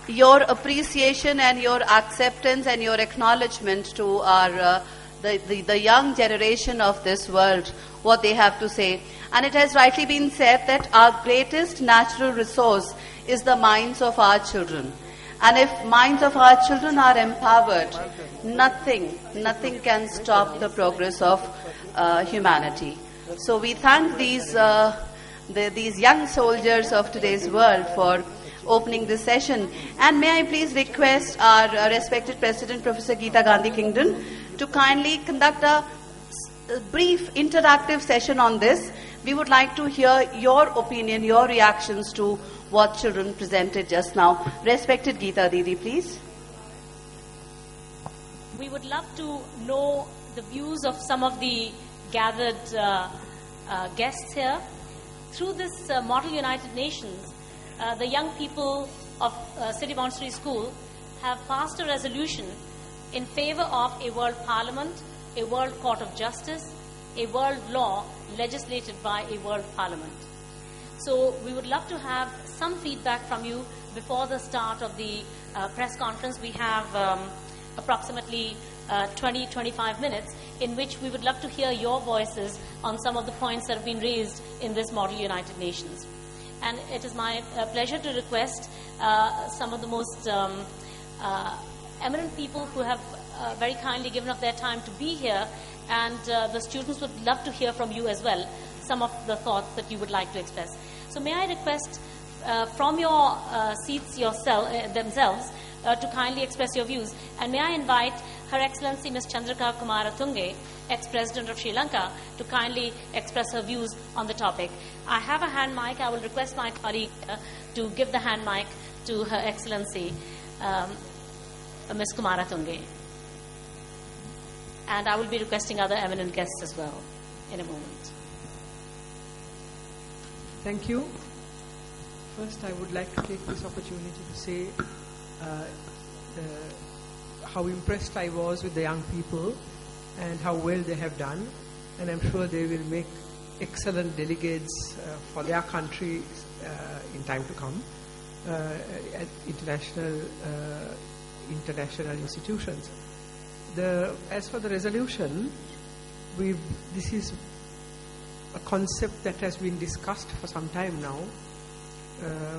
your appreciation and your acceptance and your acknowledgement to our the young generation of this world, what they have to say. And it has rightly been said that our greatest natural resource is the minds of our children. And if minds of our children are empowered, nothing can stop the progress of humanity. So we thank these young soldiers of today's world for opening this session. And may I please request our respected President, Professor Geeta Gandhi Kingdon, to kindly conduct a brief interactive session on this. We would like to hear your opinion, your reactions to what children presented just now. Respected Geeta Didi, please. We would love to know the views of some of the gathered guests here. Through this Model United Nations, the young people of City Montessori School have passed a resolution in favor of a world parliament, a world court of justice, a world law legislated by a world parliament. So we would love to have some feedback from you before the start of the press conference. We have approximately 20-25 minutes in which we would love to hear your voices on some of the points that have been raised in this Model United Nations. And it is my pleasure to request some of the most eminent people who have very kindly given up their time to be here, and the students would love to hear from you as well, some of the thoughts that you would like to express. So may I request from your seats themselves to kindly express your views, and may I invite Her Excellency Ms. Chandrika Kumaratunge, ex-President of Sri Lanka, to kindly express her views on the topic. I have a hand mic. I will request my colleague to give the hand mic to Her Excellency Ms. Kumaratunge. And I will be requesting other eminent guests as well in a moment. Thank you. First, I would like to take this opportunity to say how impressed I was with the young people and how well they have done. And I'm sure they will make excellent delegates for their country in time to come at international institutions. As for the resolution, this is a concept that has been discussed for some time now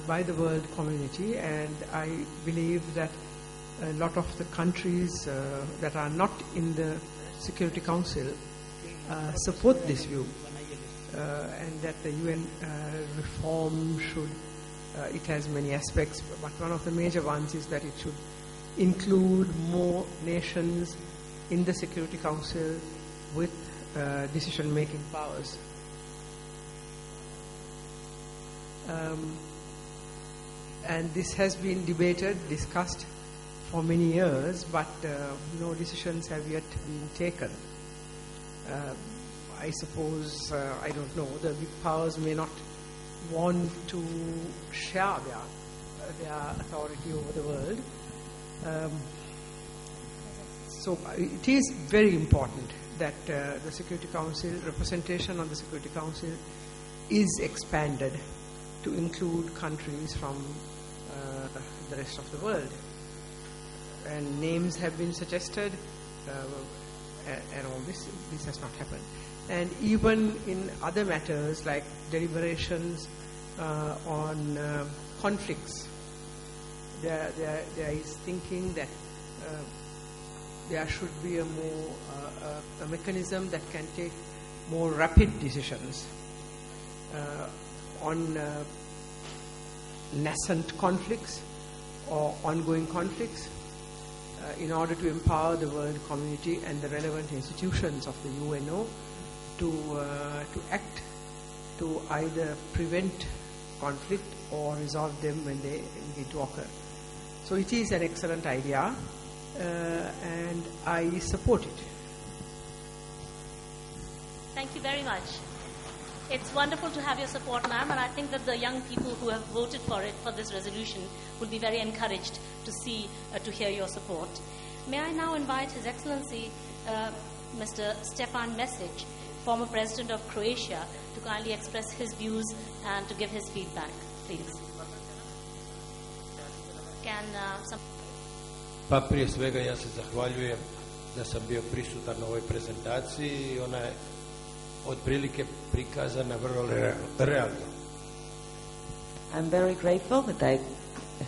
by the world community, and I believe that a lot of the countries that are not in the Security Council support this view, and that the UN reform should, it has many aspects, but one of the major ones is that it should include more nations in the Security Council with decision-making powers. And this has been discussed for many years, but no decisions have yet been taken. I suppose, I don't know, the big powers may not want to share their authority over the world. So it is very important that the Security Council, representation on the Security Council is expanded to include countries from the rest of the world. And names have been suggested, and all this has not happened. And even in other matters like deliberations on conflicts, there is thinking that there should be a mechanism that can take more rapid decisions on nascent conflicts or ongoing conflicts in order to empower the world community and the relevant institutions of the UNO to act to either prevent conflict or resolve them when they begin to occur. So it is an excellent idea, and I support it. Thank you very much. It's wonderful to have your support, ma'am, and I think that the young people who have voted for this resolution, will be very encouraged to hear your support. May I now invite His Excellency Mr. Stefan Mesic, former President of Croatia, to kindly express his views and to give his feedback, please. can some Pa prije svega ja se zahvaljujem da sam bio prisutan na ovoj prezentaciji i ona je otprilike prikazana vrlo realno. I'm very grateful that I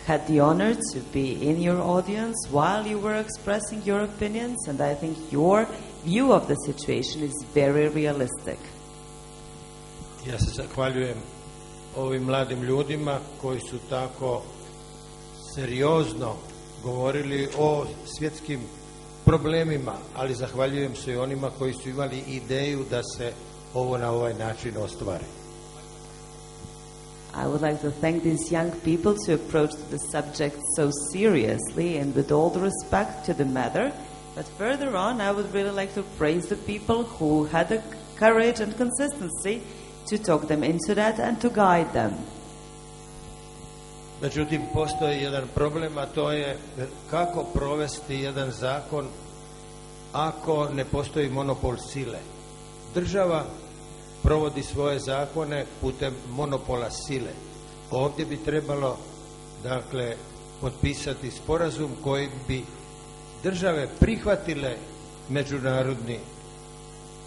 had the honor to be in your audience while you were expressing your opinions, and I think your view of the situation is very realistic. Ja se zahvaljujem ovim mladim ljudima koji su tako seriozno govorili o svjetskim problemima, ali zahvaljujem se i onima koji su imali ideju da se ovo na ovaj način ostvari. I would like to thank these young people to approach the subject so seriously and with all the respect to the matter. But further on, I would really like to praise the people who had the courage and consistency to talk them into that and to guide them. Međutim, postoji jedan problem, a to je kako provesti jedan zakon ako ne postoji monopol sile. Država provodi svoje zakone putem monopola sile. Ovdje bi trebalo, dakle, potpisati sporazum koji bi države prihvatile međunarodni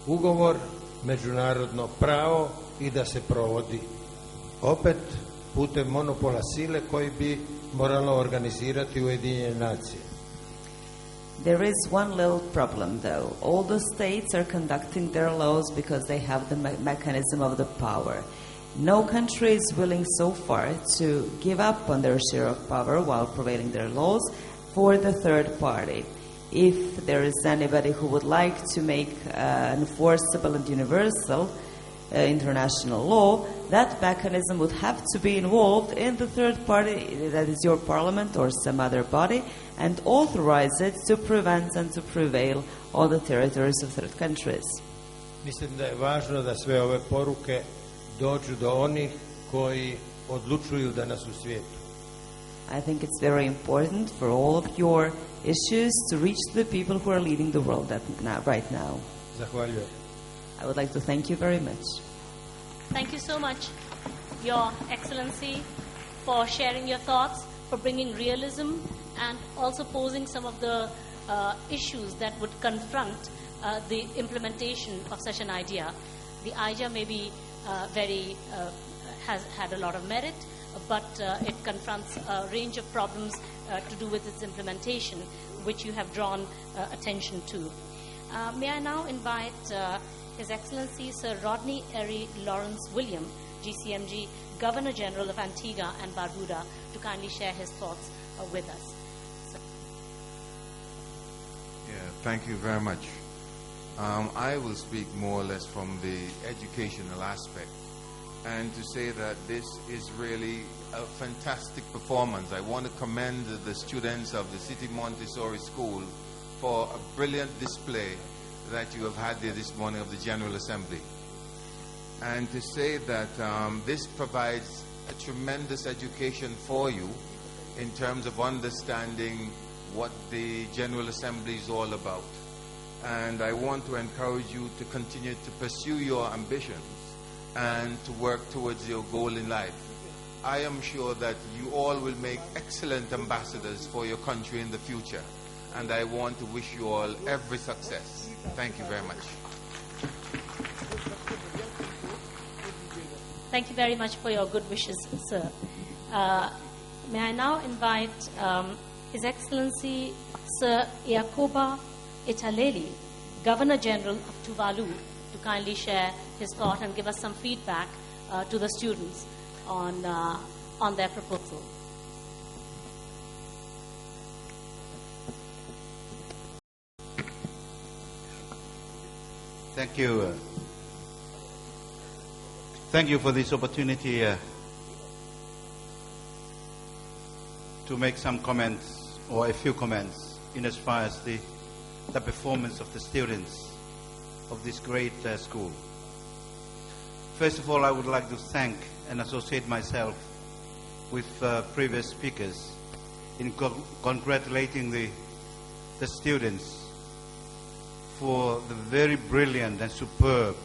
ugovor, međunarodno pravo i da se provodi opet putem monopola sile koji bi moralo organizirati Ujedinjene nacije. There is one little problem, though. All the states are conducting their laws because they have the mechanism of the power. No country is willing so far to give up on their share of power while prevailing their laws for the third party. If there is anybody who would like to make enforceable and universal international law, that mechanism would have to be involved in the third party, that is your parliament or some other body, and authorize it to prevent and to prevail on the territories of third countries. Mislim da je važno da sve ove poruke dođu do onih koji odlučuju danas u svijetu. I think it's very important for all of your issues to reach the people who are leading the world right now. Zahvaljujem. I would like to thank you very much. Thank you so much, Your Excellency, for sharing your thoughts, for bringing realism, and also posing some of the issues that would confront the implementation of such an idea. The idea may be has had a lot of merit, but it confronts a range of problems to do with its implementation, which you have drawn attention to. May I now invite His Excellency Sir Rodney Ery Lawrence William, GCMG, Governor General of Antigua and Barbuda, to kindly share his thoughts with us. Thank you very much. I will speak more or less from the educational aspect, and to say that this is really a fantastic performance. I want to commend the students of the City Montessori School for a brilliant display that you have had there this morning of the General Assembly. And to say that this provides a tremendous education for you in terms of understanding what the General Assembly is all about. And I want to encourage you to continue to pursue your ambitions and to work towards your goal in life. I am sure that you all will make excellent ambassadors for your country in the future. And I want to wish you all every success. Thank you very much. Thank you very much for your good wishes, sir. May I now invite His Excellency Sir Iacoba Italeli, Governor General of Tuvalu, to kindly share his thought and give us some feedback to the students on their proposal. Thank you. Thank you for this opportunity to make some comments, or a few comments, in as far as the performance of the students of this great school. First of all, I would like to thank and associate myself with previous speakers in congratulating the students for the very brilliant and superb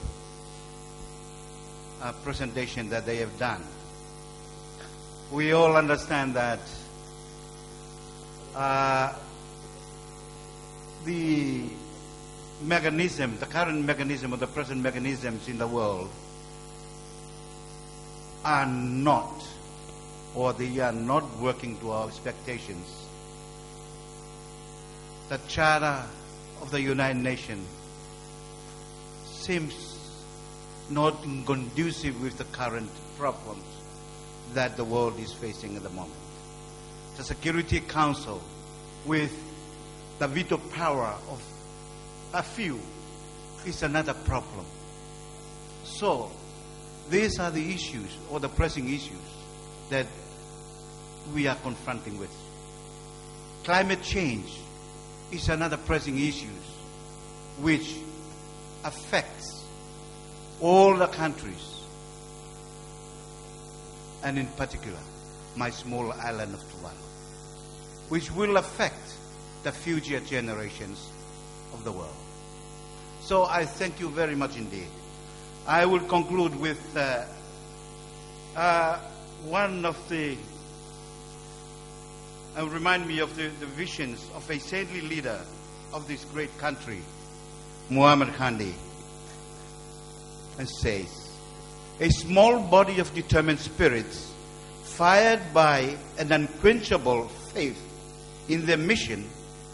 presentation that they have done. We all understand that the mechanism, the current mechanism or the present mechanisms in the world are not, or they are not working to our expectations. The Charter of the United Nations seems not conducive with the current problems that the world is facing at the moment. The Security Council, with the veto power of a few, is another problem. So, these are the issues, or the pressing issues, that we are confronting with. Climate change is another pressing issue which affects all the countries, and in particular, my small island of Tuvalu, which will affect the future generations of the world. So I thank you very much indeed. I will conclude with one of the, remind me of the visions of a saintly leader of this great country, Muhammad Gandhi, and says, a small body of determined spirits fired by an unquenchable faith in their mission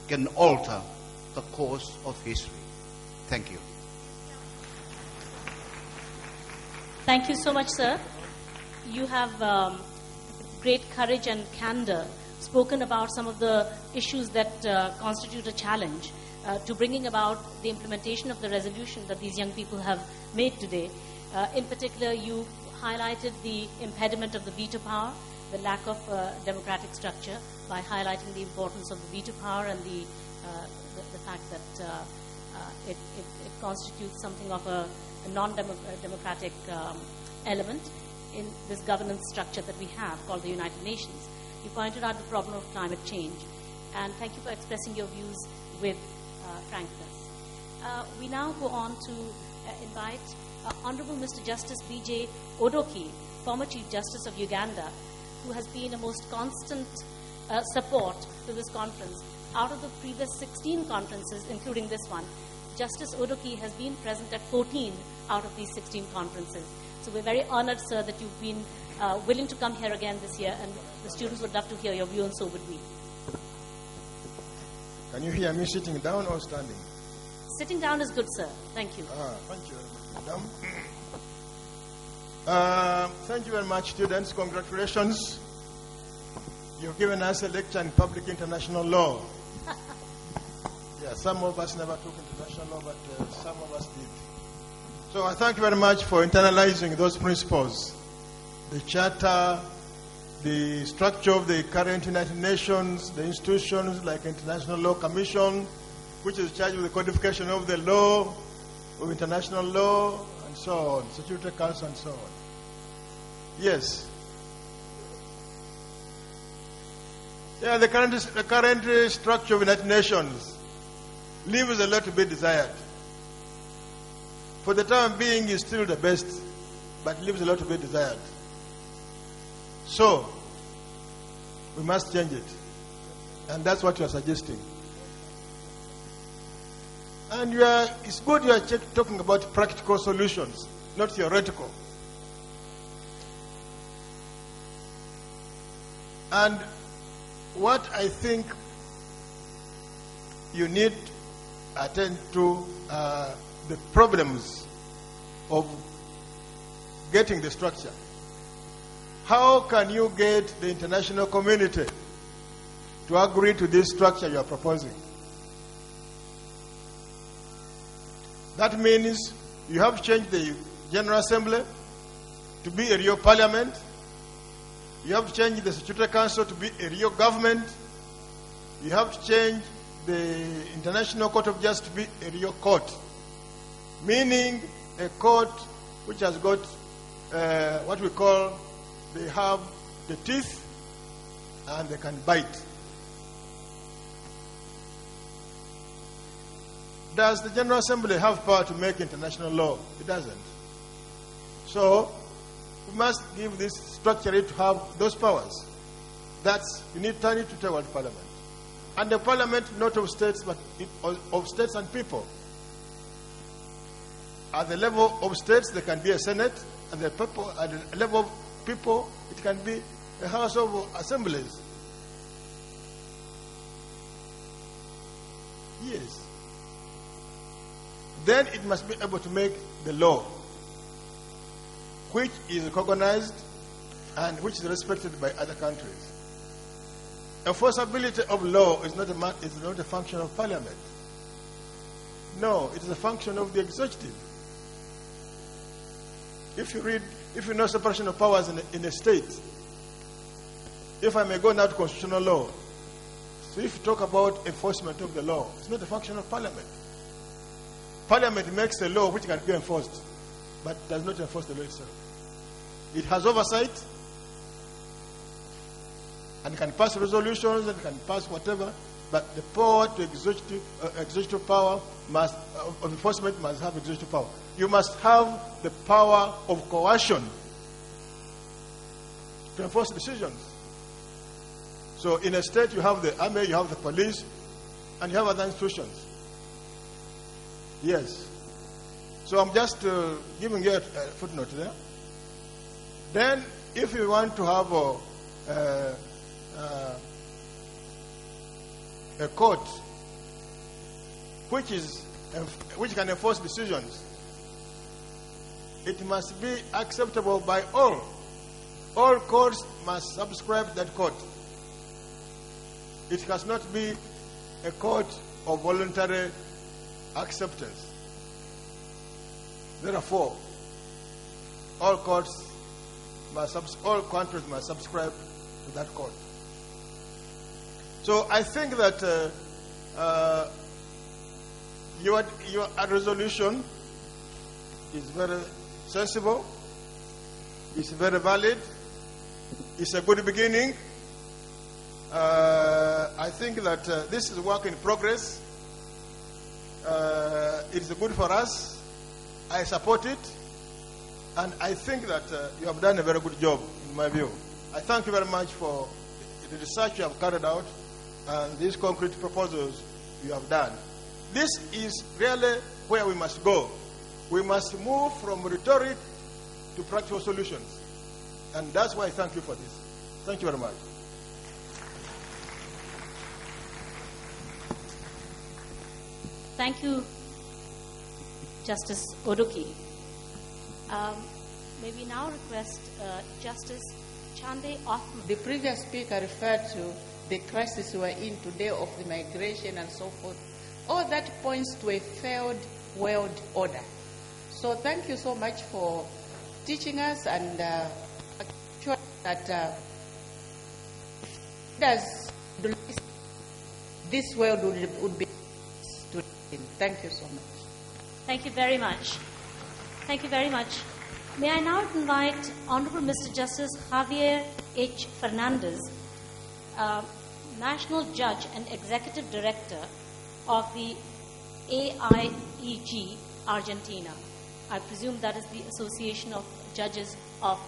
can alter the course of history. Thank you. Thank you so much, sir. You have great courage and candor spoken about some of the issues that constitute a challenge to bringing about the implementation of the resolution that these young people have made today. In particular, you highlighted the impediment of the veto power, the lack of democratic structure, by highlighting the importance of the veto power and the fact that it constitutes something of a non-democratic element in this governance structure that we have called the United Nations. You pointed out the problem of climate change, and thank you for expressing your views with frankness. We now go on to invite Honorable Mr. Justice B.J. Odoki, former Chief Justice of Uganda, who has been a most constant support to this conference. Out of the previous 16 conferences, including this one, Justice Odoki has been present at 14 out of these 16 conferences. So we're very honored, sir, that you've been willing to come here again this year, and the students would love to hear your view, and so would we. Can you hear me sitting down or standing? Sitting down is good, sir. Thank you. Thank you, madam. Thank you very much, students. Congratulations. You've given us a lecture in public international law. Yeah, some of us never took international law, but some of us did. So I thank you very much for internalizing those principles. The Charter, the structure of the current United Nations, the institutions like International Law Commission, which is charged with the codification of the law, of international law, and so on, Security Council and so on. Yes. Yeah, the current structure of the United Nations leaves a lot to be desired. For the time being, is still the best, but leaves a lot to be desired. So, we must change it. And that's what you are suggesting. And it's good you are talking about practical solutions, not theoretical. And what I think you need to attend to the problems of getting the structure. How can you get the international community to agree to this structure you are proposing? That means you have to change the General Assembly to be a real parliament. You have to change the Security Council to be a real government. You have to change the International Court of Justice to be a real court. Meaning a court which has got what we call, they have the teeth and they can bite. Does the General Assembly have power to make international law? It doesn't. So, we must give this structure to have those powers. You need to turn it to World Parliament. And the parliament not of states, but of states and people. At the level of states, there can be a senate. At the level of people, it can be a house of assemblies. Yes. Then it must be able to make the law, which is recognized and which is respected by other countries. Enforceability of law is not a function of parliament. No, it is a function of the executive. If you know separation of powers in a state, if I may go now to constitutional law, so if you talk about enforcement of the law, it's not a function of parliament. Parliament makes a law which can be enforced, but does not enforce the law itself. It has oversight, and can pass resolutions, and can pass whatever, but the power to executive power of enforcement must have executive power. You must have the power of coercion to enforce decisions. So in a state, you have the army, you have the police, and you have other institutions. Yes. So I'm just giving you a footnote there. Then, if you want to have a court which can enforce decisions, it must be acceptable by all. All courts must subscribe to that court. It has not be a court of voluntary acceptance. Therefore, all countries must subscribe to that court. So I think that your resolution is very sensible, it's very valid, it's a good beginning. I think that this is work in progress. It is good for us. I support it. And I think that you have done a very good job, in my view. I thank you very much for the research you have carried out and these concrete proposals you have done. This is really where we must go. We must move from rhetoric to practical solutions. And that's why I thank you for this. Thank you very much. Thank you, Justice Oduki. May we now request Justice Chande Othman. The previous speaker referred to the crisis we're in today of the migration and so forth. All that points to a failed world order. So thank you so much for teaching us and sure that this world would be. Thank you so much. Thank you very much. Thank you very much. May I now invite Honorable Mr. Justice Javier H. Fernandez, National Judge and Executive Director of the AIEG Argentina. I presume that is the Association of Judges of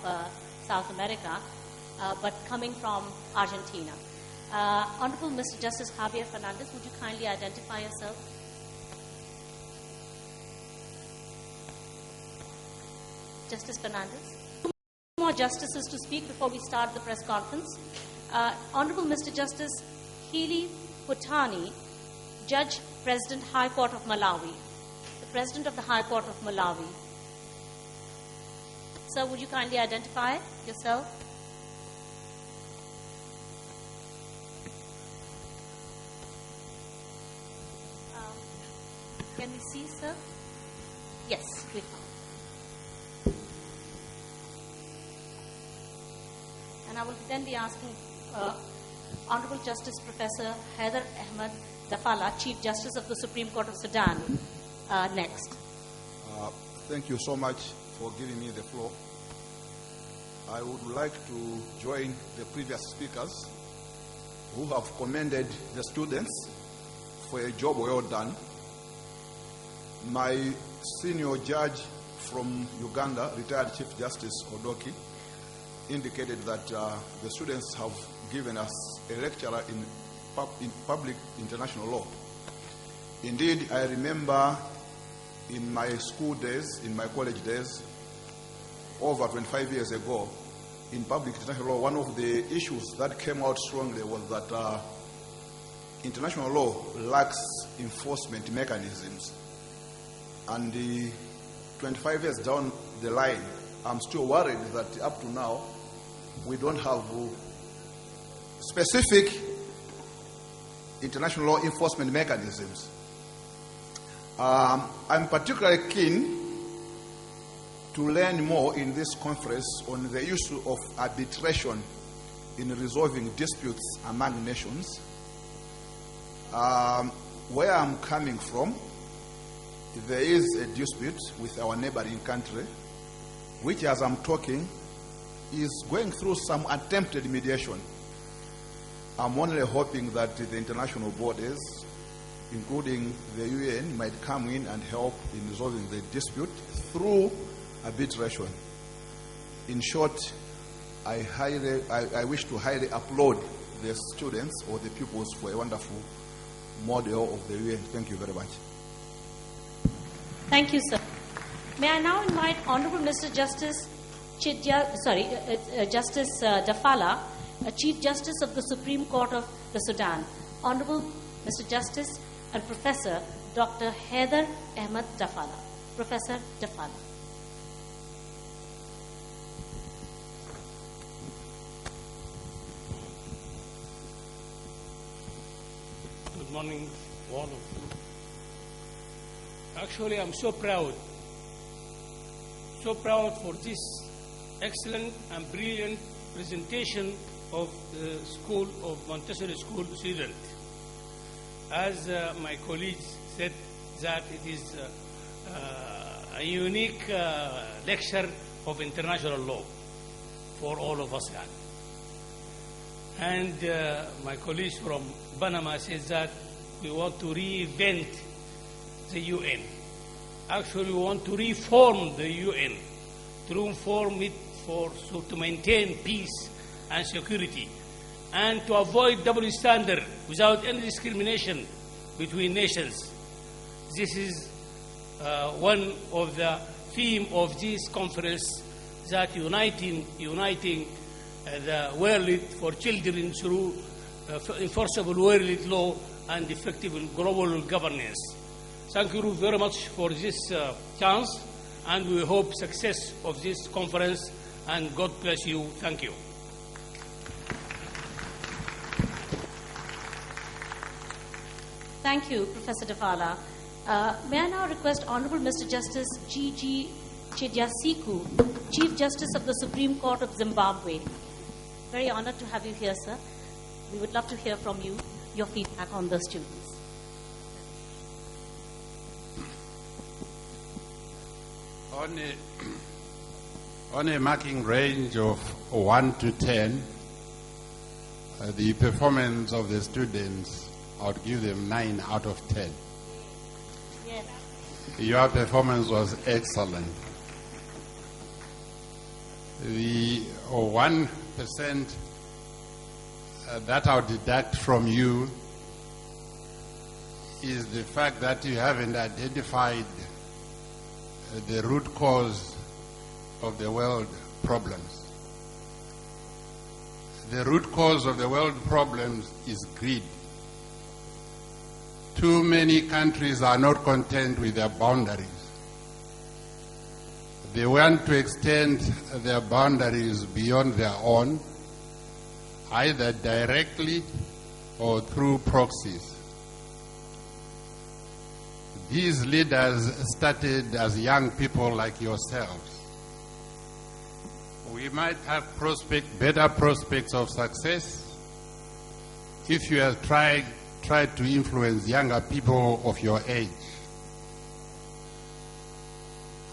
South America, but coming from Argentina. Honorable Mr. Justice Javier Fernandez, would you kindly identify yourself? Justice Fernandez. Two more justices to speak before we start the press conference. Honorable Mr. Justice Hili Putani, Judge President High Court of Malawi. The President of the High Court of Malawi. Sir, would you kindly identify yourself? Can we see, sir? Yes, we can. And I will then be asking Honorable Justice Professor Haider Ahmed Dafala, Chief Justice of the Supreme Court of Sudan, next. Thank you so much for giving me the floor. I would like to join the previous speakers who have commended the students for a job well done. My senior judge from Uganda, retired Chief Justice Odoki, indicated that the students have given us a lecturer in in public international law. Indeed, I remember in my school days, in my college days, over 25 years ago, in public international law, one of the issues that came out strongly was that international law lacks enforcement mechanisms. And 25 years down the line, I'm still worried that up to now, we don't have specific international law enforcement mechanisms. I'm particularly keen to learn more in this conference on the issue of arbitration in resolving disputes among nations. Where I'm coming from, there is a dispute with our neighboring country, which, as I'm talking, is going through some attempted mediation. I'm only hoping that the international bodies, including the UN, might come in and help in resolving the dispute through arbitration. In short, I wish to highly applaud the students or the pupils for a wonderful model of the UN. Thank you very much. Thank you, sir. May I now invite Honorable Mr. Justice Justice Dafala, Chief Justice of the Supreme Court of the Sudan, Honorable Mr. Justice and Professor Dr. Haider Ahmed Dafala. Professor Dafala. Good morning, all of you. Actually, I'm so proud for this excellent and brilliant presentation of the School of Montessori School student. As my colleagues said, that it is a unique lecture of international law for all of us. And my colleagues from Panama said that we want to reinvent the UN. Actually, we want to reform the UN, to reform it to maintain peace and security, and to avoid double standard without any discrimination between nations. This is one of the theme of this conference, that uniting the world for children through enforceable world law and effective global governance. Thank you very much for this chance, and we hope success of this conference, and God bless you. Thank you. Thank you, Professor Dafala. May I now request Honorable Mr. Justice G.G. Chidyasiku, Chief Justice of the Supreme Court of Zimbabwe. Very honored to have you here, sir. We would love to hear from you, your feedback on the students. On a marking range of 1 to 10, the performance of the students, I would give them 9 out of 10. Yes. Your performance was excellent. The 1% that I would deduct from you is the fact that you haven't identified the root cause of the world problems. The root cause of the world problems is greed. Too many countries are not content with their boundaries. They want to extend their boundaries beyond their own, either directly or through proxies. These leaders started as young people like yourselves. We might have better prospects of success if you have tried to influence younger people of your age.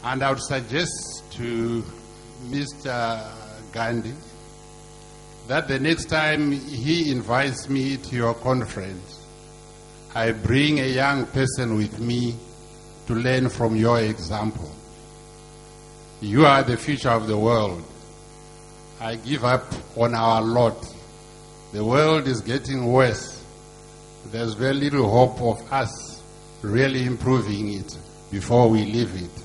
And I would suggest to Mr. Gandhi that the next time he invites me to your conference, I bring a young person with me to learn from your example. You are the future of the world. I give up on our lot. The world is getting worse. there's very little hope of us really improving it before we leave it.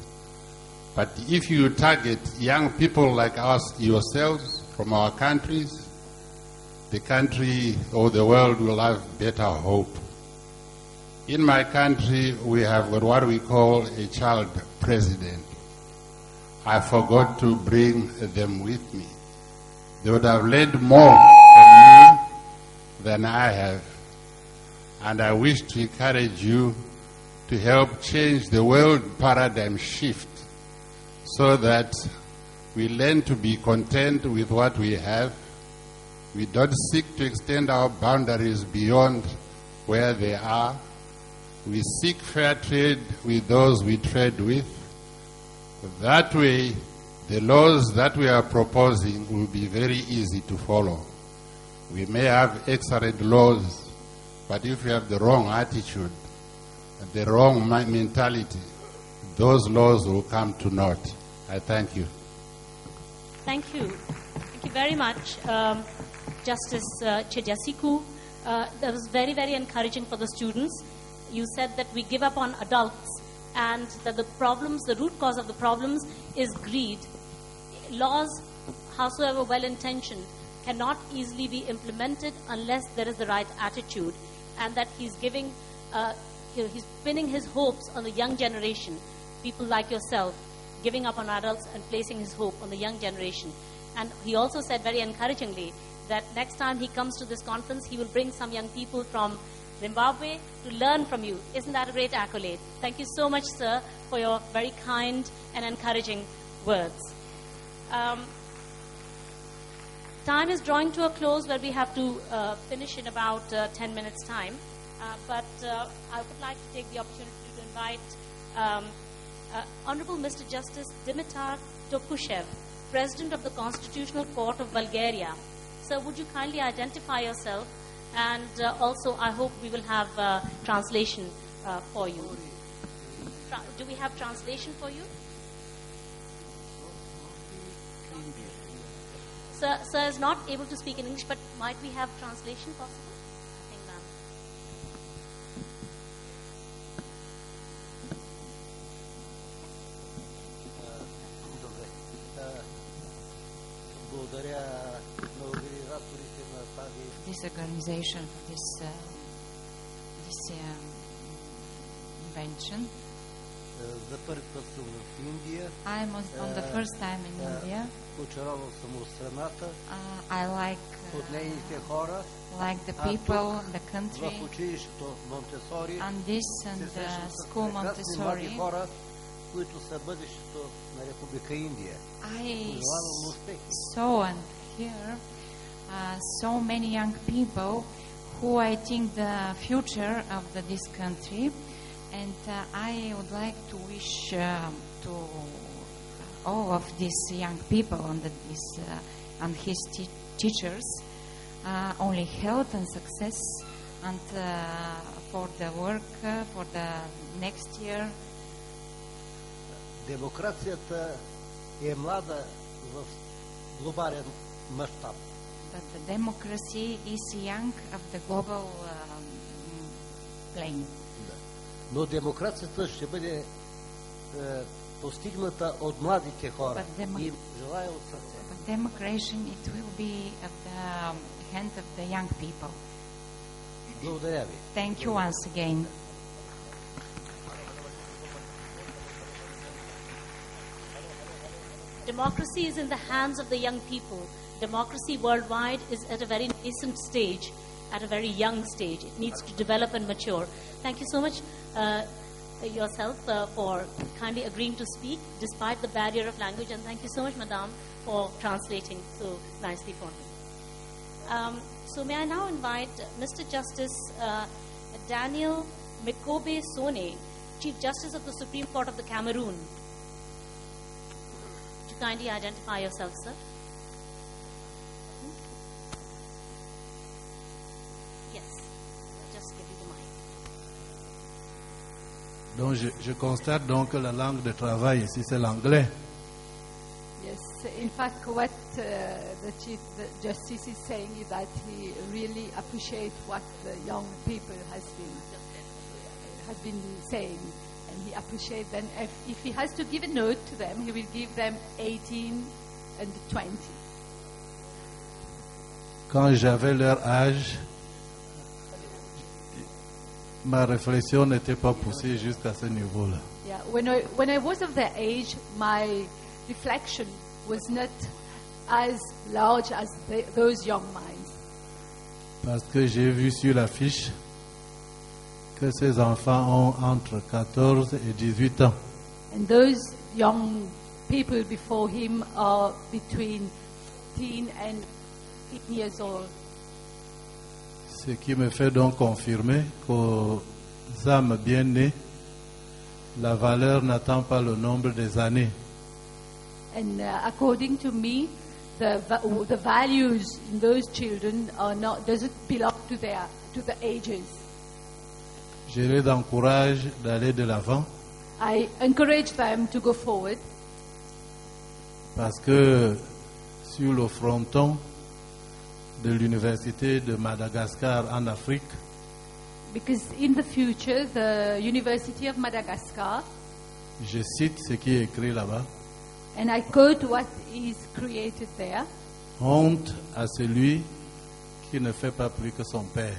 But if you target young people like us, yourselves, from our countries, the country or the world will have better hope. In my country, we have got what we call a child president. I forgot to bring them with me. They would have learned more from me than I have. And I wish to encourage you to help change the world paradigm shift so that we learn to be content with what we have. We don't seek to extend our boundaries beyond where they are. We seek fair trade with those we trade with. That way, the laws that we are proposing will be very easy to follow. We may have excellent laws, but if you have the wrong attitude, the wrong mentality, those laws will come to naught. I thank you. Thank you. Thank you very much, Justice Chejasiku. That was very, very encouraging for the students. You said that we give up on adults and that the problems, the root cause of the problems is greed. Laws, howsoever well-intentioned, cannot easily be implemented unless there is the right attitude, and that he's giving, he's pinning his hopes on the young generation, people like yourself, giving up on adults and placing his hope on the young generation. And he also said very encouragingly that next time he comes to this conference, he will bring some young people from Zimbabwe to learn from you. Isn't that a great accolade? Thank you so much, sir, for your very kind and encouraging words. Time is drawing to a close where we have to finish in about 10 minutes' time. But I would like to take the opportunity to invite Honorable Mr. Justice Dimitar Tokushev, President of the Constitutional Court of Bulgaria. Sir, would you kindly identify yourself? And also, I hope we will have translation for you. Do we have translation for you? Sir is not able to speak in English, but might we have translation possible? I think, ma'am. This organization, this invention. I'm on the first time in India. I like the people, the country, and this and the school Montessori. I saw and hear so many young people who I think the future of this country, and I would like to wish to all of these young people and his teachers only health and success, and for the work for the next year. Демокрацията е млада в глобален мащаб. But the democracy is young of the global plane. Но демокрацията ще бъде постигната от младите хора. И желая от сърце. But democracy, it will be at the hand of the young people. Благодаря ви. Thank you once again. Democracy is in the hands of the young people. Democracy worldwide is at a very nascent stage, at a very young stage. It needs to develop and mature. Thank you so much yourself for kindly agreeing to speak despite the barrier of language, and thank you so much, Madam, for translating so nicely for me. So may I now invite Mr. Justice Daniel Mikobe Sone, Chief Justice of the Supreme Court of the Cameroon. Would you kindly identify yourself, sir? Donc je constate donc que la langue de travail ici c'est l'anglais. Yes. in fact, what the Chief Justice is saying is that he really appreciates what the young people has been saying, and he appreciates them. If he has to give a note to them, he will give them 18 and 20. Quand j'avais leur âge, ma réflexion n'était pas poussée jusqu'à ce niveau-là. Yeah, when I was of their age, my reflection was not as large as those young minds. Parce que j'ai vu sur l'affiche que ces enfants ont entre 14 et 18 ans. And those young people before him are between 14 and 18 years old. Ce qui me fait donc confirmer qu'aux âmes bien nées, la valeur n'attend pas le nombre des années. And according to me, the values in those children doesn't belong to the ages. Je les encourage d'aller de l'avant. I encourage them to go forward. Parce que sur le fronton de l'université de Madagascar en Afrique, because in the future, the University of Madagascar, je cite ce qui est écrit là-bas, and I quote what is created there, honte à celui qui ne fait pas plus que son père.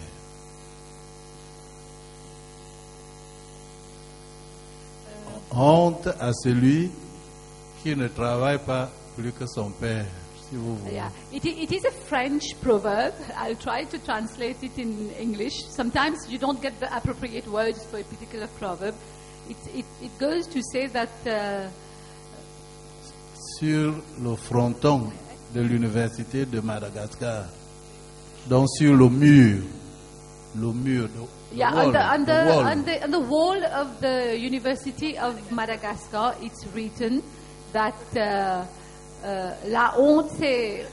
Honte à celui qui ne travaille pas plus que son père. Si vous voulez. Yeah, it is a French proverb. I'll try to translate it in English. Sometimes you don't get the appropriate words for a particular proverb. It goes to say that sur le fronton de l'université de Madagascar, donc sur le mur, yeah, wall, on the wall of the University of Madagascar, it's written that la honte, c'est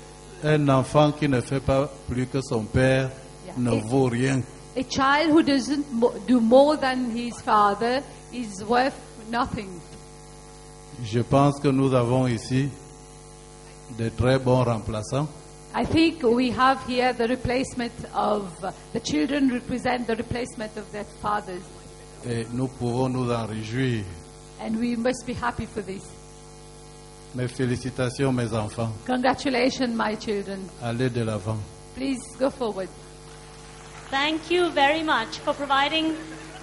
un enfant qui ne fait pas plus que son père ne vaut rien. A child who doesn't do more than his father is worth nothing. Je pense que nous avons ici de très bons remplaçants. I think we have here the replacement of the children represent the replacement of their fathers. Et nous pouvons nous en réjouir. And we must be happy for this. Mes félicitations, mes enfants. Congratulations, my children. Allez de l'avant. Please go forward. Thank you very much for providing,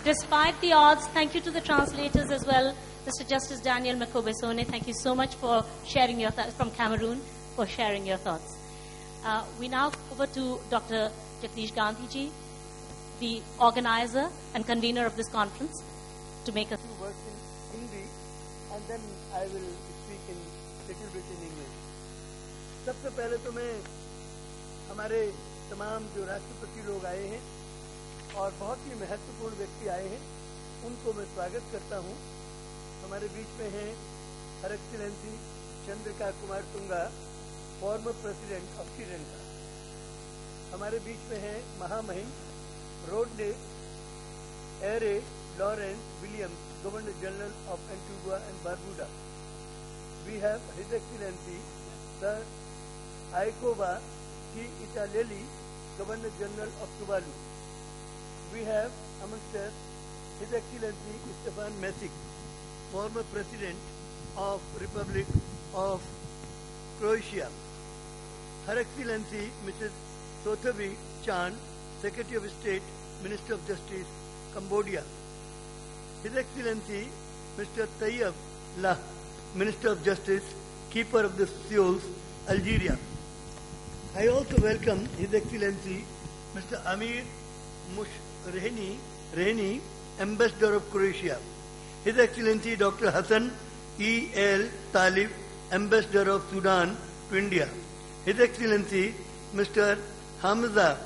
despite the odds. Thank you to the translators as well. Mr. Justice Daniel Makobesone, thank you so much for sharing your thoughts from Cameroon, for sharing your thoughts. We now go over to Dr. Jagdish Gandhiji, the organizer and convener of this conference, to make a few words in Hindi, and then I will speak in little bit in English. सबसे पहले तो मैं हमारे तमाम जो राष्ट्रपति लोग आए हैं और बहुत ही महत्वपूर्ण व्यक्ति आए हैं, उनको मैं स्वागत करता हूं। हमारे बीच में हैं हर excellency Chandrika Kumaratunga, former president of Sri Lanka. हमारे बीच में हैं महामहिम Rodney Errol Lawrence Williams, governor general of Antigua and Barbuda. We have his excellency sir Iakoba T Italeli, governor general of Tuvalu. We have amongst us His Excellency Stefan Mesic, former President of Republic of Croatia. Her Excellency Mrs. Sotavi Chan, Secretary of State, Minister of Justice, Cambodia. His Excellency Mr. Tayyab Lah, Minister of Justice, Keeper of the Seals, Algeria. I also welcome His Excellency Mr. Amir Rehni, Ambassador of Croatia. His Excellency Dr. Hassan E. L. Talib, Ambassador of Sudan to India. His Excellency Mr. Hamza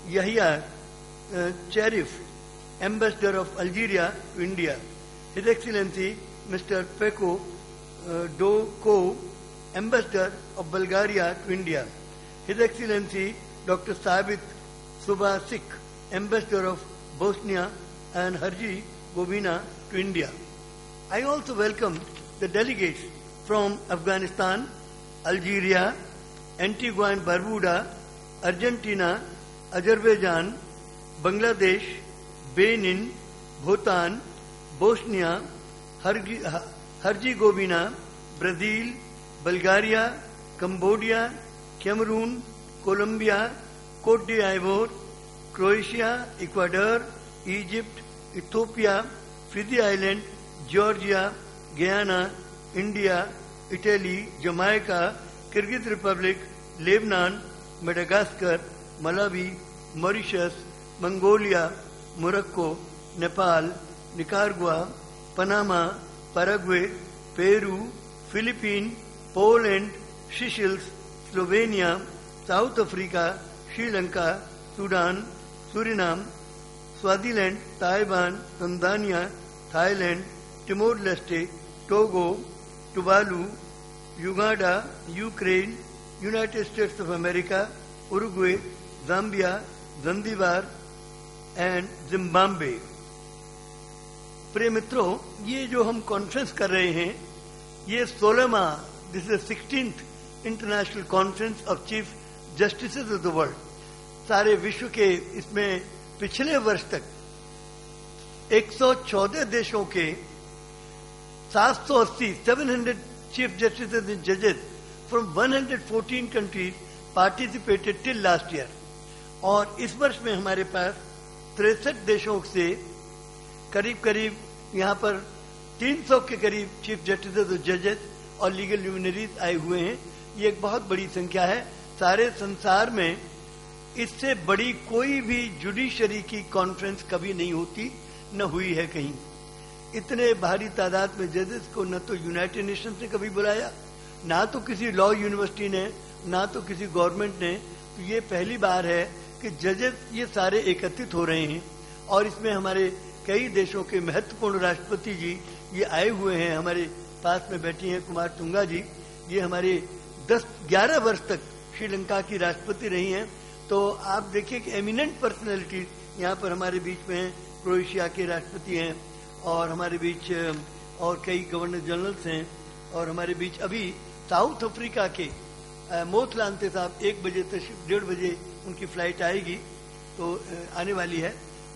Yahya Cherif, Ambassador of Algeria to India. His Excellency Mr. Peko Doko, Ambassador of Bulgaria to India. His Excellency Dr. Sabit Subasik, Ambassador of Bosnia and Herzegovina to India. I also welcome the delegates from Afghanistan, Algeria, Antigua and Barbuda, Argentina, Azerbaijan, Bangladesh, Benin, Bhutan, Bosnia, Herzegovina, Brazil, Bulgaria, Cambodia, Cameroon, Colombia, Cote d Ivoire, Croatia, Ecuador, Egypt, Ethiopia, Fiji island, Georgia, Guyana, India, Italy, Jamaica, Kyrgyz republic, Lebanon, Madagascar, Malawi, Mauritius, Mongolia, Morocco, Nepal, Nicaragua, Panama, Paraguay, Peru, Philippine, Poland, Seychelles, Slovenia, South Africa, Sri Lanka, Sudan, Suriname, Swaziland, Taiwan, Tanzania, Thailand, Timor Leste, Togo, Tuvalu, Uganda, Ukraine, United States of America, Uruguay, Zambia, Zanzibar and Zimbabwe. प्रिय मित्रों, ये जो हम conference कर रहे हैं, ये 16वां, this is 16th international conference of chief justices of the world. सारे विश्व के इसमें पिछले वर्ष तक 114 देशों के 700 चीफ जस्टिसेस एंड जजेस from 114 countries participated till last year. और इस वर्ष में हमारे पास 63 देशों से करीब करीब यहाँ पर 300 के करीब चीफ जस्टिसेस और जजेस और लीगल ल्यूमिनरीज आए हुए हैं। ये एक बहुत बड़ी संख्या है। सारे संसार में इससे बड़ी कोई भी जुडिशरी की कॉन्फ्रेंस कभी नहीं होती, न हुई है कहीं। इतने भारी तादाद में जजेस को न तो यूनाइटेड नेशंस ने कभी बुलाया, ना तो किसी लॉ यूनिवर्सिटी ने, ना तो किसी गवर्नमेंट ने। तो ये पहली बार है कि जजेस ये सारे एकत्रित हो रहे हैं। और इसमें हमारे कई देशों के महत्वपूर्ण राष्ट्रपति जी ये आए हुए हैं। हमारे पास में बैठी हैं कुमार तुंगा जी, ये हमारे 10-11 वर्ष तक श्रीलंका की राष्ट्रपति रही हैं। तो आप देखिए कि एमिनेंट पर्सनैलिटी यहाँ पर हमारे बीच में हैं। क्रोएशिया के राष्ट्रपति हैं और हमारे बीच और कई गवर्नर जनरल्स हैं। और हमारे बीच अभी साउथ अफ्रीका के मोथलांते साहब 1 बजे तक 1:30 बजे उनकी फ्लाइट आएगी, तो आने वाली है।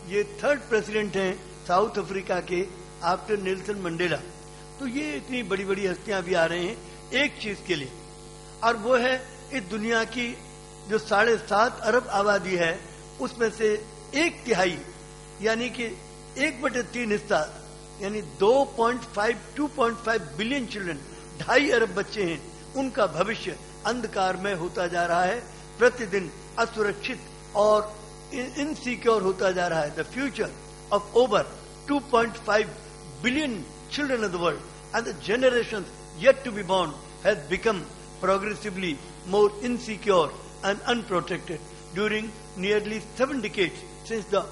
ये 3rd प्रेसिडेंट हैं साउथ अफ्रीका के आफ्टर नेल्सन मंडेला। तो ये इतनी बड़ी बड़ी हस्तियां भी आ रहे हैं एक चीज के लिए, और वो है इस दुनिया की जो 7.5 अरब आबादी है, उसमें से 1/3 यानी कि 1/3 हिस्सा यानी 2.5 बिलियन चिल्ड्रन, 2.5 अरब बच्चे हैं, उनका भविष्य अंधकार में होता जा रहा है। प्रतिदिन असुरक्षित और इनसिक्योर होता जा रहा है। The future of over 2.5 billion children of the world and the generations yet to be born has become progressively more insecure and unprotected during nearly 7 decades since the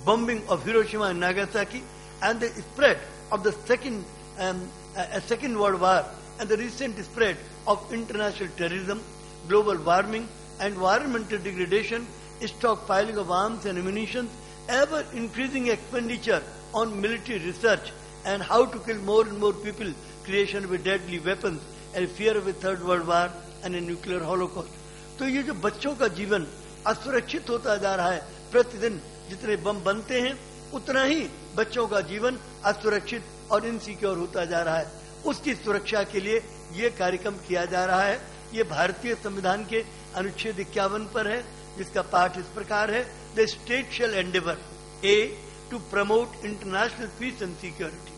bombing of Hiroshima and Nagasaki and the spread of the Second World War and the recent spread of international terrorism, global warming and environmental degradation, stockpiling of arms and ammunition, ever increasing expenditure on military research and how to kill more and more people, creation of deadly weapons and fear of a third world war and a nuclear holocaust. तो ये जो बच्चों का जीवन असुरक्षित होता जा रहा है, प्रतिदिन जितने बम बनते हैं उतना ही बच्चों का जीवन असुरक्षित और इनसिक्योर होता जा रहा है। उसकी सुरक्षा के लिए ये कार्यक्रम किया जा रहा है। ये भारतीय संविधान के अनुच्छेद 51 पर है, जिसका पाठ इस प्रकार है: the state shell Endeavour A to promote international peace and security,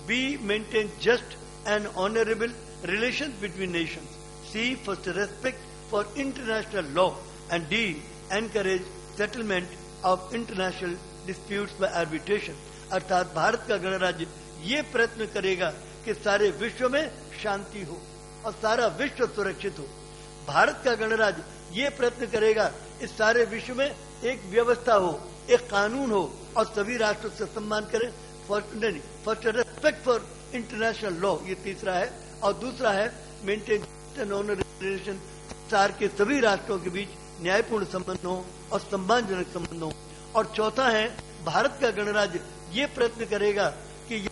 B, maintain just and honorable relations between nations, C, foster respect for international law, and D, encourage settlement of international disputes by arbitration. अर्थात भारत का गणराज्य ये प्रयत्न करेगा कि सारे विश्व में शांति हो और सारा विश्व सुरक्षित हो। भारत का गणराज्य ये प्रयत्न करेगा इस सारे विश्व में एक व्यवस्था हो, एक कानून हो और सभी राष्ट्रों से सम्मान करें। First respect for international law, ये तीसरा है। और दूसरा है मेंटेन ऑनर रिलेशन, संसार के सभी राष्ट्रों के बीच न्यायपूर्ण संबंध हो और सम्मानजनक संबंध हो। और चौथा है भारत का गणराज्य ये प्रयत्न करेगा कि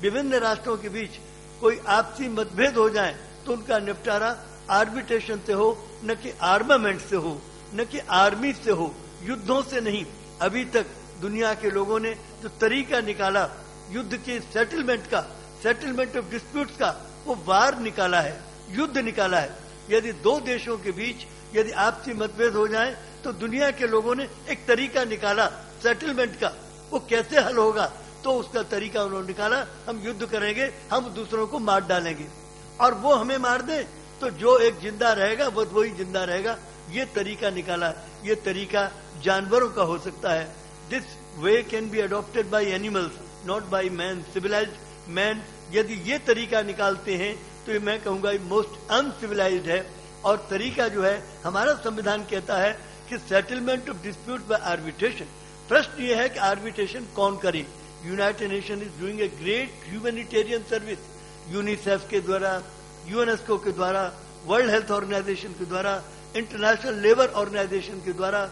विभिन्न राष्ट्रों के बीच कोई आपसी मतभेद हो जाए तो उनका निपटारा आर्बिट्रेशन से हो, न कि आर्मामेंट से हो, न कि आर्मी से हो, युद्धों से नहीं। अभी तक दुनिया के लोगों ने जो तरीका निकाला युद्ध के सेटलमेंट का, सेटलमेंट ऑफ डिस्प्यूट्स का, वो वार निकाला है, युद्ध निकाला है। यदि दो देशों के बीच यदि आपसी मतभेद हो जाए तो दुनिया के लोगों ने एक तरीका निकाला सेटलमेंट का, वो कैसे हल होगा, तो उसका तरीका उन्होंने निकाला, हम युद्ध करेंगे, हम दूसरों को मार डालेंगे और वो हमें मार दे तो जो एक जिंदा रहेगा वो वही जिंदा रहेगा। ये तरीका निकाला, ये तरीका जानवरों का हो सकता है। This way can be adopted by animals, not by man. Civilised man यदि ये तरीका निकालते हैं तो ये मैं कहूंगा मोस्ट अनसिविलाइज्ड है। और तरीका जो है, हमारा संविधान कहता है कि settlement of dispute by arbitration. प्रश्न ये है कि आर्बिट्रेशन कौन करे। United Nation is doing a great humanitarian service, UNICEF के द्वारा, यूनेस्को के द्वारा, वर्ल्ड हेल्थ ऑर्गेनाइजेशन के द्वारा, इंटरनेशनल लेबर ऑर्गेनाइजेशन के द्वारा,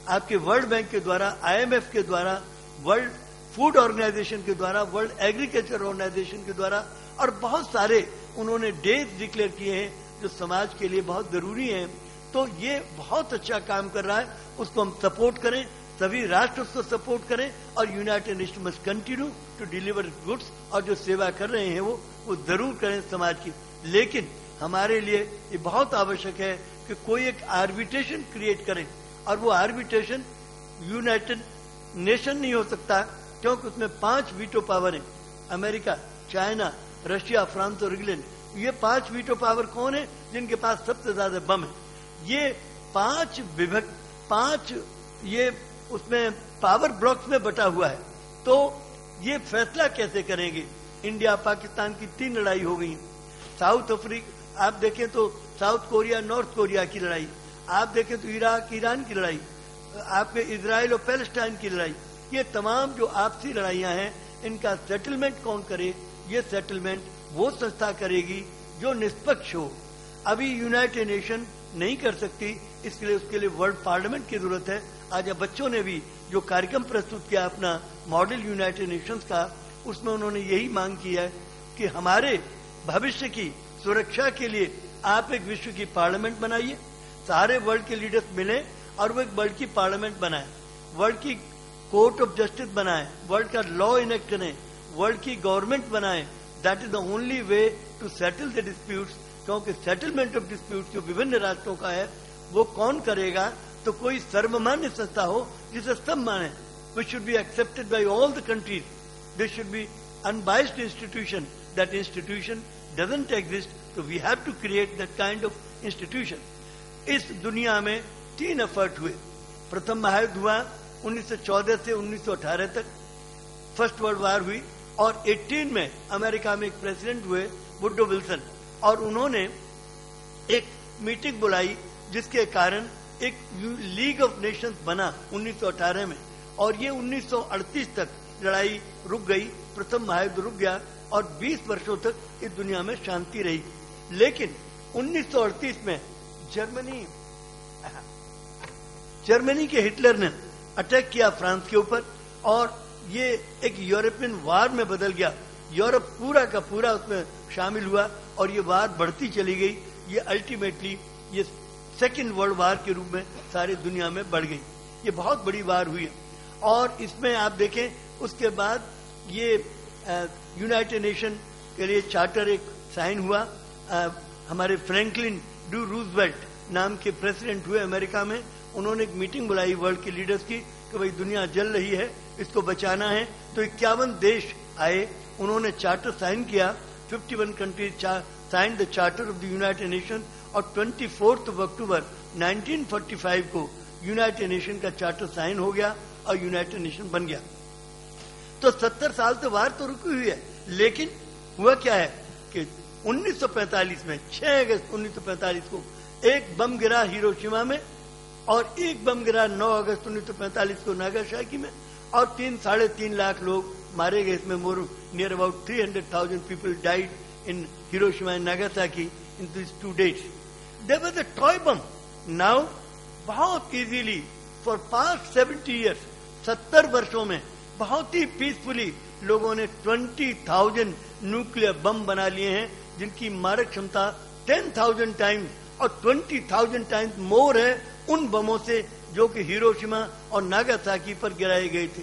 आपके वर्ल्ड बैंक के द्वारा, IMF के द्वारा, वर्ल्ड फूड ऑर्गेनाइजेशन के द्वारा, वर्ल्ड एग्रीकल्चर ऑर्गेनाइजेशन के द्वारा, और बहुत सारे उन्होंने डेज डिक्लेयर किए हैं जो समाज के लिए बहुत जरूरी हैं। तो ये बहुत अच्छा काम कर रहा है, उसको हम सपोर्ट करें, सभी राष्ट्र उसको सपोर्ट करें और United Nation must continue to deliver goods. और जो सेवा कर रहे हैं वो जरूर करें समाज की। लेकिन हमारे लिए ये बहुत आवश्यक है कि कोई एक आर्बिट्रेशन क्रिएट करें, और वो आर्बिट्रेशन यूनाइटेड नेशन नहीं हो सकता, क्योंकि उसमें 5 वीटो पावर है। अमेरिका, चाइना, रशिया, फ्रांस और इंग्लैंड, ये 5 वीटो पावर कौन है जिनके पास सबसे ज्यादा बम है। ये 5 ये उसमें पावर ब्लॉक्स में बटा हुआ है। तो ये फैसला कैसे करेंगे। इंडिया पाकिस्तान की 3 लड़ाई हो गई। साउथ अफ्रीका आप देखें तो साउथ कोरिया नॉर्थ कोरिया की लड़ाई, आप देखें तो इराक ईरान की लड़ाई, आपके इजराइल और पैलेस्टाइन की लड़ाई, ये तमाम जो आपसी लड़ाइयां हैं इनका सेटलमेंट कौन करे। ये सेटलमेंट वो संस्था करेगी जो निष्पक्ष हो। अभी यूनाइटेड नेशन नहीं कर सकती, इसलिए उसके लिए वर्ल्ड पार्लियामेंट की जरूरत है। आज बच्चों ने भी जो कार्यक्रम प्रस्तुत किया अपना मॉडल यूनाइटेड नेशंस का, उसमें उन्होंने यही मांग की है कि हमारे भविष्य की सुरक्षा के लिए आप एक विश्व की पार्लियामेंट बनाइए, सारे वर्ल्ड के लीडर्स मिले और वो एक वर्ल्ड की पार्लियामेंट बनाए, वर्ल्ड की कोर्ट ऑफ जस्टिस बनाए, वर्ल्ड का लॉ इनेक्ट करें, वर्ल्ड की गवर्नमेंट बनाए। That is the only way to settle the disputes. क्योंकि सेटलमेंट ऑफ डिस्प्यूट्स जो विभिन्न राष्ट्रों का है वो कौन करेगा, तो कोई सर्वमान्य संस्था हो जिसे सब माने। We should be accepted by all the countries, this should be unbiased institution. That institution doesn't exist, तो we have to create that kind of institution. इस दुनिया में 3 एफर्ट हुए। प्रथम महायुद्ध हुआ 1914 से 1918 तक, फर्स्ट वर्ल्ड वार हुई, और 18 में अमेरिका में एक प्रेसिडेंट हुए वुडरो विल्सन, और उन्होंने एक मीटिंग बुलाई जिसके कारण एक लीग ऑफ नेशंस बना 1918 में, और ये 1938 तक लड़ाई रुक गई, प्रथम महायुद्ध रुक गया और 20 वर्षों तक इस दुनिया में शांति रही। लेकिन 1938 में जर्मनी के हिटलर ने अटैक किया फ्रांस के ऊपर, और ये एक यूरोपियन वार में बदल गया। यूरोप पूरा का पूरा उसमें शामिल हुआ और ये वार बढ़ती चली गई। ये अल्टीमेटली ये सेकेंड वर्ल्ड वार के रूप में सारी दुनिया में बढ़ गई। ये बहुत बड़ी वार हुई है। और इसमें आप देखें उसके बाद ये यूनाइटेड नेशन के लिए चार्टर एक साइन हुआ। हमारे फ्रैंकलिन डी रूजवेल्ट नाम के प्रेसिडेंट हुए अमेरिका में, उन्होंने एक मीटिंग बुलाई वर्ल्ड के लीडर्स की कि भाई दुनिया जल रही है, इसको बचाना है। तो 51 देश आए, उन्होंने चार्टर साइन किया। 51 countries sign the charter of the United Nation, और 24 अक्टूबर 1945 को यूनाइटेड नेशन का चार्टर साइन हो गया और यूनाइटेड नेशन बन गया। तो 70 साल तो वार तो रुकी हुई है, लेकिन हुआ क्या है कि 1945 में 6 अगस्त 1945 को एक बम गिरा हिरोशिमा में, और एक बम गिरा 9 अगस्त 1945 को नागासाकी में, और 3-3.5 लाख लोग मारे गए। इसमें near about 300,000 people died in Hiroshima and Nagasaki in this 2 days. There was a toy bomb. Now, बहुत इजीली फॉर पास्ट 70 years, 70 वर्षों में बहुत ही पीसफुली लोगों ने 20,000 न्यूक्लियर बम बना लिए हैं, जिनकी मारक क्षमता 10,000 टाइम्स और 20,000 टाइम्स मोर है उन बमों से जो कि हिरोशिमा और नागासाकी पर गिराए गए थे।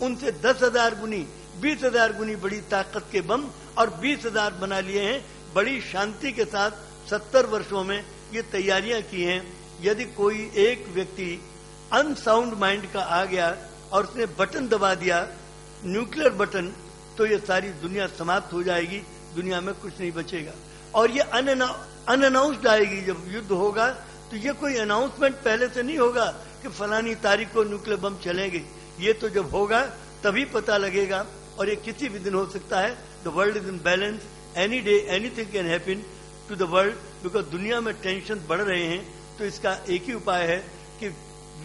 उनसे 10,000 गुनी 20,000 गुनी बड़ी ताकत के बम और 20,000 बना लिए हैं। बड़ी शांति के साथ 70 वर्षों में ये तैयारियां की हैं। यदि कोई एक व्यक्ति अनसाउंड माइंड का आ गया और उसने बटन दबा दिया, न्यूक्लियर बटन, तो ये सारी दुनिया समाप्त हो जाएगी, दुनिया में कुछ नहीं बचेगा। और ये अनअनाउंस्ड आएगी। जब युद्ध होगा तो ये कोई अनाउंसमेंट पहले से नहीं होगा कि फलानी तारीख को न्यूक्लियर बम चलेंगे। ये तो जब होगा तभी पता लगेगा, और ये किसी भी दिन हो सकता है। The world is in balance, any day anything can happen to the world, because दुनिया में टेंशन बढ़ रहे हैं। तो इसका एक ही उपाय है कि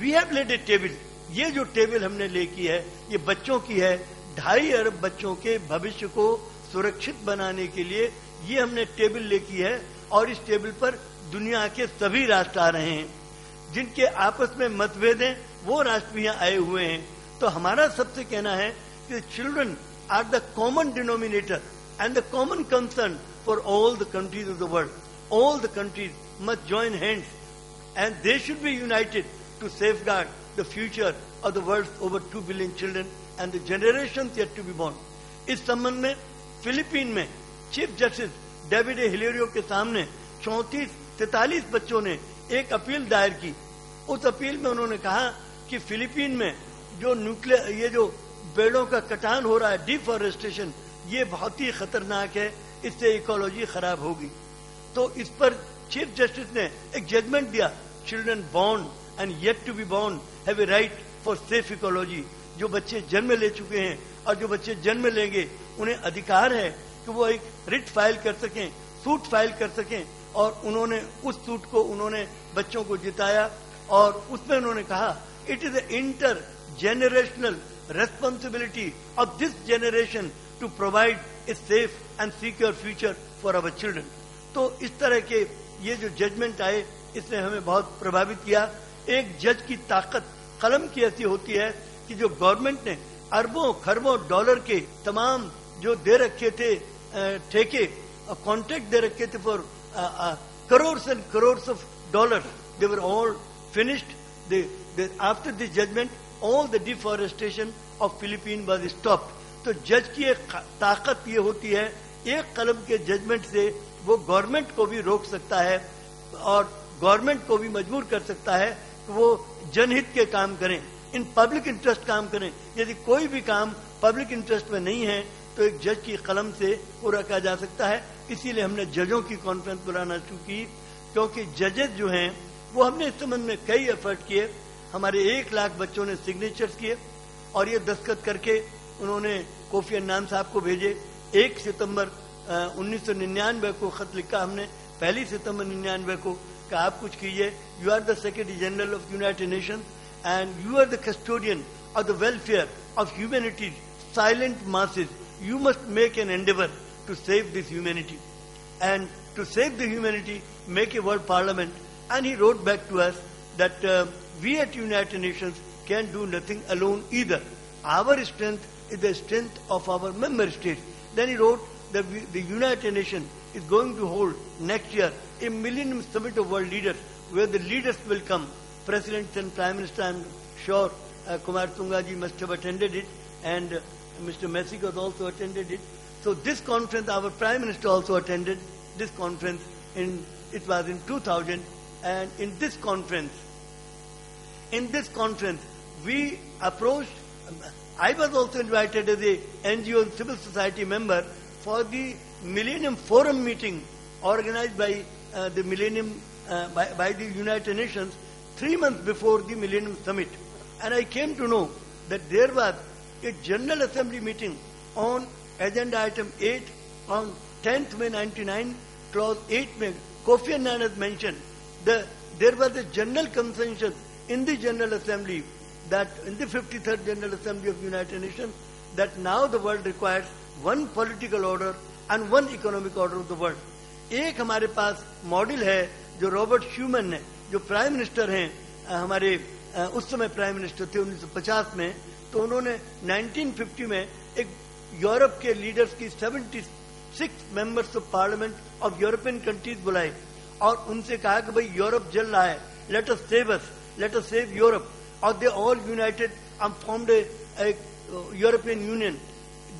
we have led a table. ये जो टेबल हमने ले की है ये बच्चों की है। 2.5 अरब बच्चों के भविष्य को सुरक्षित बनाने के लिए ये हमने टेबल ले की है। और इस टेबल पर दुनिया के सभी राष्ट्र आ रहे हैं। जिनके आपस में मतभेद हैं वो राष्ट्र भी यहाँ आए हुए हैं। तो हमारा सबसे कहना है कि children are the common denominator and the common concern for all the countries of the world. All the countries must join hands and they should be united to safeguard the future of the world's over 2 billion children and the generations yet to be born. इस संबंध में Philippine में chief justice David A हिलेरियो के सामने 43 बच्चों ने एक appeal दायर की। उस अपील में उन्होंने कहा कि फिलीपीन में जो न्यूक्लियर ये जो पेड़ों का कटान हो रहा है, डिफॉरेस्टेशन, ये बहुत ही खतरनाक है, इससे इकोलॉजी खराब होगी। तो इस पर चीफ जस्टिस ने एक जजमेंट दिया, children born and yet to be born have a right for safe ecology. जो बच्चे जन्म ले चुके हैं और जो बच्चे जन्म लेंगे उन्हें अधिकार है कि वो एक रिट फाइल कर सकें, सूट फाइल कर सकें। और उन्होंने उस सूट को उन्होंने बच्चों को जिताया और उसमें उन्होंने कहा it is a intergenerational responsibility of this generation to provide a safe and secure future for our children. तो इस तरह के ये जो जजमेंट आए इसने हमें बहुत प्रभावित किया। एक जज की ताकत कलम की ऐसी होती है कि जो गवर्नमेंट ने अरबों खरबों डॉलर के तमाम जो दे रखे थे ठेके, कॉन्ट्रैक्ट दे रखे थे for crores and crores of dollar, they were all finished. After this judgement all the deforestation of Philippine was stopped. तो जज की एक ताकत ये होती है, एक कलम के जजमेंट से वो गवर्नमेंट को भी रोक सकता है और गवर्नमेंट को भी मजबूर कर सकता है कि वो जनहित के काम करें, इन पब्लिक इंटरेस्ट काम करें। यदि कोई भी काम पब्लिक इंटरेस्ट में नहीं है तो एक जज की कलम से वो रखा जा सकता है। इसीलिए हमने जजों की कॉन्फ्रेंस बुलाना शुरू की, क्योंकि जजेस जो हैं वो हमने इस संबंध में कई एफर्ट किए। हमारे 1 लाख बच्चों ने सिग्नेचर्स किए और ये दस्तखत करके उन्होंने कोफी अन्नान साहब को भेजे। 1 सितंबर 1999 को खत लिखा हमने, 1 सितंबर 1999 को, कि आप कुछ कीजिए। You are the secretary general of United Nations and you are the custodian of the welfare of humanity silent masses. You must make an endeavour to save this humanity and to save the humanity make a world parliament. And he wrote back to us that we at United Nations can do nothing alone either. Our strength is the strength of our member states. Then he road that the United Nations is going to hold next year a Millennium Summit of World Leaders, where the leaders will come, President and Prime Minister. I'm sure Kumar Tunga ji must have attended it, and Mr. Messig has also attended it. So this conference, our Prime Minister also attended this conference. It was in 2000, and in this conference, we approached. I was also invited as a NGO and civil society member for the Millennium Forum meeting organized by the the United Nations 3 months before the Millennium Summit. And I came to know that there was a General Assembly meeting on agenda item 8 on 10th May 99, clause 8 May. Kofi Annan has mentioned there was a general consensus in the General Assembly, that in the 53rd General Assembly of United Nations, that now the world requires one political order and one economic order of the world. एक हमारे पास model है जो Robert श्यूमन ने, जो prime minister हैं हमारे उस समय प्राइम मिनिस्टर थे 1950 में, तो उन्होंने 1950 में एक यूरोप के लीडर्स की 70 6 members of parliament of European countries बुलाए और उनसे कहा कि भाई यूरोप जल रहा है, let us save us, let us save Europe. Or they all united and formed a European Union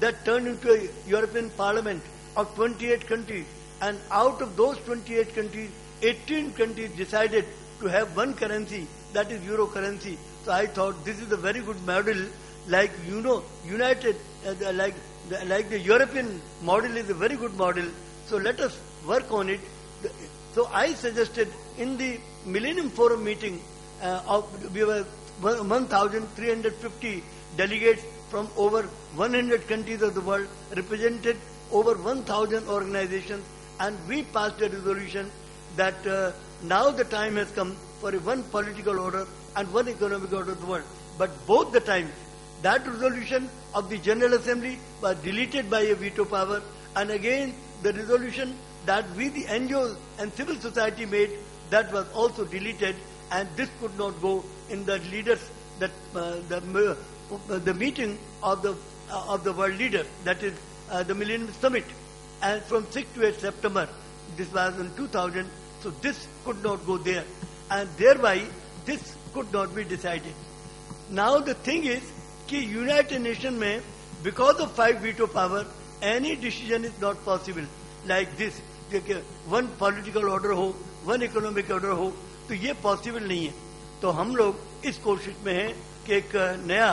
that turned into a European Parliament of 28 countries. And out of those 28 countries, 18 countries decided to have one currency, that is Euro currency. So I thought this is a very good model, like United, like the European model is a very good model. So let us work on it. So I suggested in the Millennium Forum meeting, we were 1,350 delegates from over 100 countries of the world, represented over 1,000 organizations, and we passed a resolution that now the time has come for one political order and one economic order of the world. But both the times, that resolution of the General Assembly was deleted by a veto power, and again the resolution that we, the NGOs and civil society made, that was also deleted, and this could not go in the leaders, that the meeting of the world leaders, that is the Millennium Summit, and from 6 to 8 September, this was in 2000, so this could not go there, and thereby this could not be decided. Now the thing is, कि United Nations में, because of 5 veto power, any decision is not possible like this. One political order हो, one economic order हो, तो ये possible नहीं है. तो हम लोग इस कोशिश में हैं कि एक नया,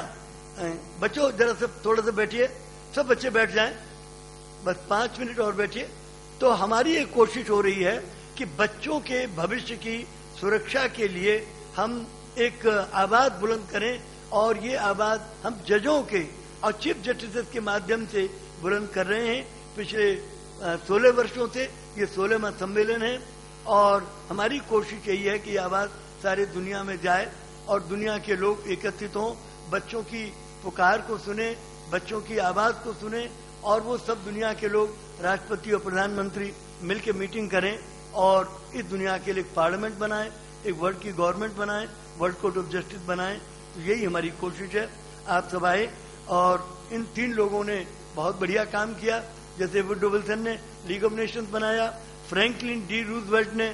बच्चों जरा सब थोड़ा सा बैठिए, सब बच्चे बैठ जाएं, बस 5 मिनट और बैठिए. तो हमारी एक कोशिश हो रही है कि बच्चों के भविष्य की सुरक्षा के लिए हम एक आवाज बुलंद करें, और ये आवाज हम जजों के और चीफ जस्टिस के माध्यम से बुलंद कर रहे हैं. पिछले 16 वर्षों से ये 16वां सम्मेलन है, और हमारी कोशिश यही है कि ये आवाज सारे दुनिया में जाए और दुनिया के लोग एकत्रित हों, बच्चों की पुकार को सुने, बच्चों की आवाज को सुने, और वो सब दुनिया के लोग, राष्ट्रपति और प्रधानमंत्री मिलकर मीटिंग करें और इस दुनिया के लिए एक पार्लियामेंट बनाएं, एक वर्ल्ड की गवर्नमेंट बनाएं, वर्ल्ड कोर्ट ऑफ जस्टिस बनाएं. तो यही हमारी कोशिश है. आप सब आए, और इन 3 लोगों ने बहुत बढ़िया काम किया. जैसे वुडरो विल्सन ने लीग ऑफ नेशंस बनाया, फ्रैंकलिन डी रूजवेल्ट ने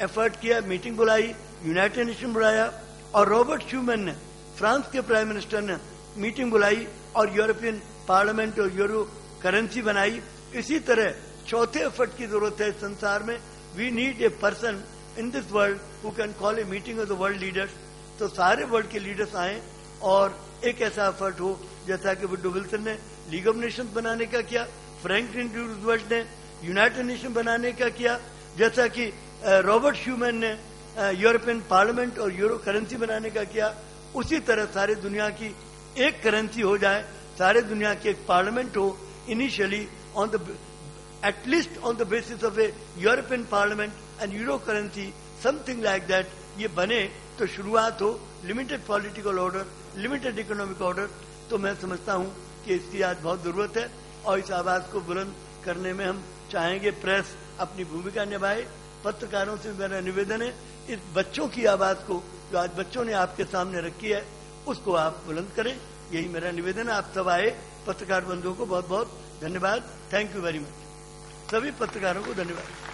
एफर्ट किया, मीटिंग बुलाई, यूनाइटेड नेशन बुलाया, और रॉबर्ट शूमैन ने, फ्रांस के प्राइम मिनिस्टर ने मीटिंग बुलाई और यूरोपियन पार्लियामेंट और यूरो करेंसी बनाई. इसी तरह चौथे एफर्ट की जरूरत है संसार में. We need a person in this world who can call a meeting of the world leaders. तो सारे वर्ल्ड के लीडर्स आए और एक ऐसा एफर्ट हो, जैसा कि वुडरो विल्सन ने लीग ऑफ नेशंस बनाने का किया, फ्रैंकलिन डी रूजवेल्ट ने यूनाइटेड नेशन बनाने का किया, जैसा कि रॉबर्ट शूमैन ने यूरोपियन पार्लियामेंट और यूरो करेंसी बनाने का किया. उसी तरह सारे दुनिया की एक करेंसी हो जाए, सारे दुनिया की एक पार्लियामेंट हो, initially on the at least on the basis of A European parliament and euro currency, something like that. ये बने तो शुरुआत हो, limited political order, limited economic order. तो मैं समझता हूं कि इसकी आज बहुत जरूरत है, और इस आवाज को बुलंद करने में हम चाहेंगे प्रेस अपनी भूमिका निभाए. पत्रकारों से मेरा निवेदन है, इस बच्चों की आवाज को जो आज बच्चों ने आपके सामने रखी है, उसको आप बुलंद करें. यही मेरा निवेदन है. आप सब आए, पत्रकार बंधुओं को बहुत बहुत धन्यवाद. Thank you very much. सभी पत्रकारों को धन्यवाद.